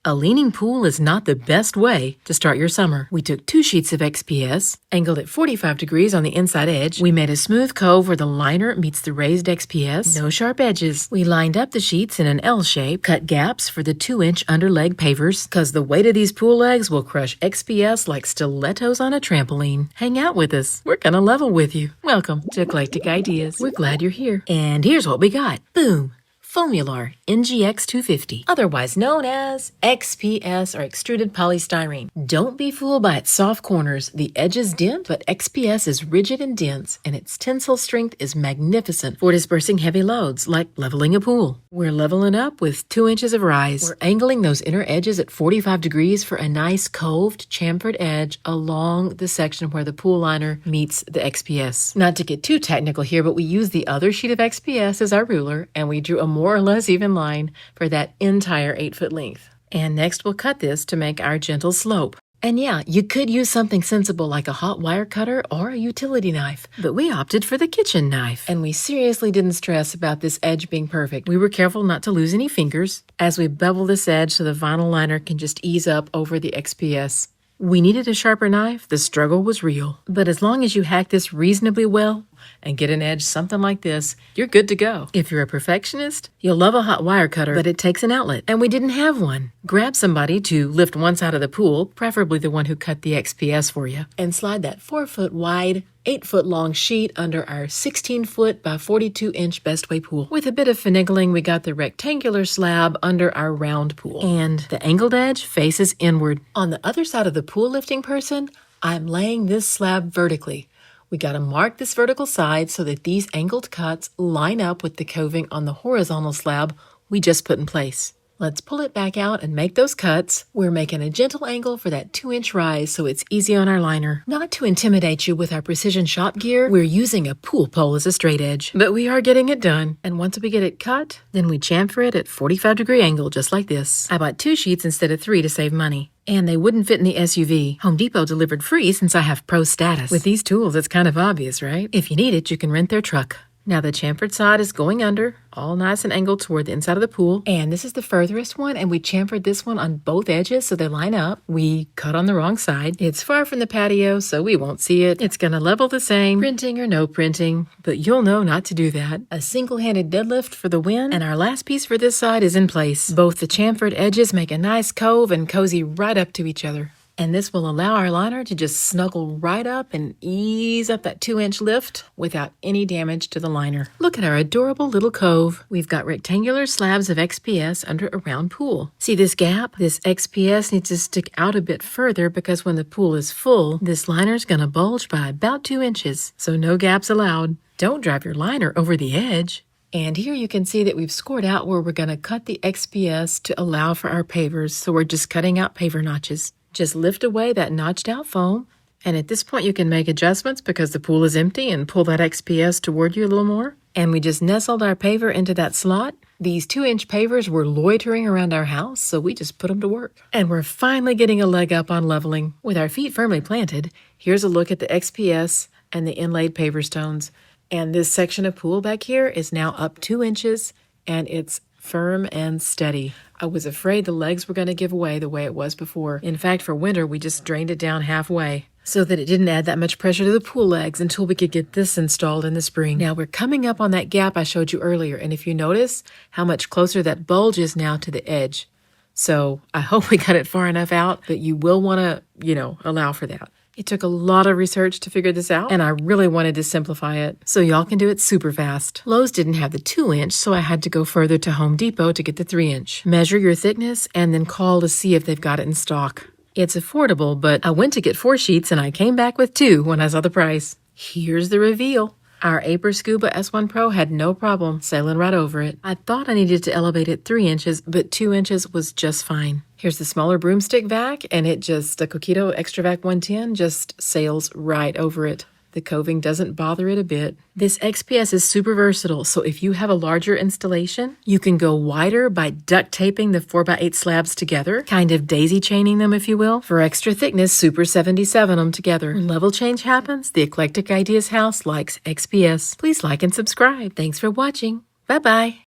A leaning pool is not the best way to start your summer. We took 2 sheets of XPS, angled it 45 degrees on the inside edge. We made a smooth cove where the liner meets the raised XPS. No sharp edges. We lined up the sheets in an L shape, cut gaps for the 2-inch underleg pavers, because the weight of these pool legs will crush XPS like stilettos on a trampoline. Hang out with us. We're gonna level with you. Welcome to Eclectic Ideas. We're glad you're here. And here's what we got. Boom! Foamular NGX 250, otherwise known as XPS or extruded polystyrene. Don't be fooled by its soft corners. The edges dent, but XPS is rigid and dense, and its tensile strength is magnificent for dispersing heavy loads, like leveling a pool. We're leveling up with 2 inches of rise. We're angling those inner edges at 45 degrees for a nice coved, chamfered edge along the section where the pool liner meets the XPS. Not to get too technical here, but we used the other sheet of XPS as our ruler, and we drew a more or less even line for that entire 8-foot length. And next we'll cut this to make our gentle slope. And yeah, you could use something sensible like a hot wire cutter or a utility knife, but we opted for the kitchen knife. And we seriously didn't stress about this edge being perfect. We were careful not to lose any fingers as we bevel this edge so the vinyl liner can just ease up over the XPS. We needed a sharper knife. The struggle was real. But as long as you hack this reasonably well and get an edge something like this, you're good to go. If you're a perfectionist, you'll love a hot wire cutter, but it takes an outlet, and we didn't have one. Grab somebody to lift one side of the pool, preferably the one who cut the XPS for you, and slide that 4-foot wide, 8-foot long sheet under our 16-foot by 42-inch bestway pool. With a bit of finagling, we got the rectangular slab under our round pool, and the angled edge faces inward. On the other side of the pool lifting person, I'm laying this slab vertically. We got to mark this vertical side so that these angled cuts line up with the coving on the horizontal slab we just put in place. Let's pull it back out and make those cuts. We're making a gentle angle for that 2-inch rise so it's easy on our liner. Not to intimidate you with our precision shop gear, we're using a pool pole as a straight edge, but we are getting it done. And once we get it cut, then we chamfer it at 45-degree angle just like this. I bought 2 sheets instead of 3 to save money. And they wouldn't fit in the SUV. Home Depot delivered free since I have pro status. With these tools, it's kind of obvious, right? If you need it, you can rent their truck. Now the chamfered side is going under, all nice and angled toward the inside of the pool. And this is the furthest one, and we chamfered this one on both edges so they line up. We cut on the wrong side. It's far from the patio, so we won't see it. It's gonna level the same, printing or no printing, but you'll know not to do that. A single-handed deadlift for the win, and our last piece for this side is in place. Both the chamfered edges make a nice cove and cozy right up to each other. And this will allow our liner to just snuggle right up and ease up that 2-inch lift without any damage to the liner. Look at our adorable little cove. We've got rectangular slabs of XPS under a round pool. See this gap? This XPS needs to stick out a bit further because when the pool is full, this liner's gonna bulge by about 2 inches. So no gaps allowed. Don't drive your liner over the edge. And here you can see that we've scored out where we're gonna cut the XPS to allow for our pavers. So we're just cutting out paver notches. Just lift away that notched out foam, and at this point you can make adjustments because the pool is empty and pull that XPS toward you a little more. And we just nestled our paver into that slot. These 2-inch pavers were loitering around our house, so we just put them to work. And we're finally getting a leg up on leveling. With our feet firmly planted, here's a look at the XPS and the inlaid paver stones. And this section of pool back here is now up 2 inches, and it's firm and steady. I was afraid the legs were going to give away the way it was before. In fact, for winter, we just drained it down halfway so that it didn't add that much pressure to the pool legs until we could get this installed in the spring. Now we're coming up on that gap I showed you earlier, and if you notice how much closer that bulge is now to the edge. So I hope we got it far enough out, but you will want to, allow for that. It took a lot of research to figure this out, and I really wanted to simplify it so y'all can do it super fast. Lowe's didn't have the 2-inch, so I had to go further to Home Depot to get the 3-inch. Measure your thickness and then call to see if they've got it in stock. It's affordable, but I went to get 4 sheets and I came back with 2 when I saw the price. Here's the reveal. Our Aper Scuba S1 Pro had no problem sailing right over it. I thought I needed to elevate it 3 inches, but 2 inches was just fine. Here's the smaller broomstick vac, and the Coquito Extra Vac 110 just sails right over it. The coving doesn't bother it a bit. This XPS is super versatile, so if you have a larger installation, you can go wider by duct taping the 4x8 slabs together, kind of daisy chaining them if you will. For extra thickness, super 77 them together. When level change happens, the Eclectic Ideas house likes XPS. Please like and subscribe. Thanks for watching. Bye-bye.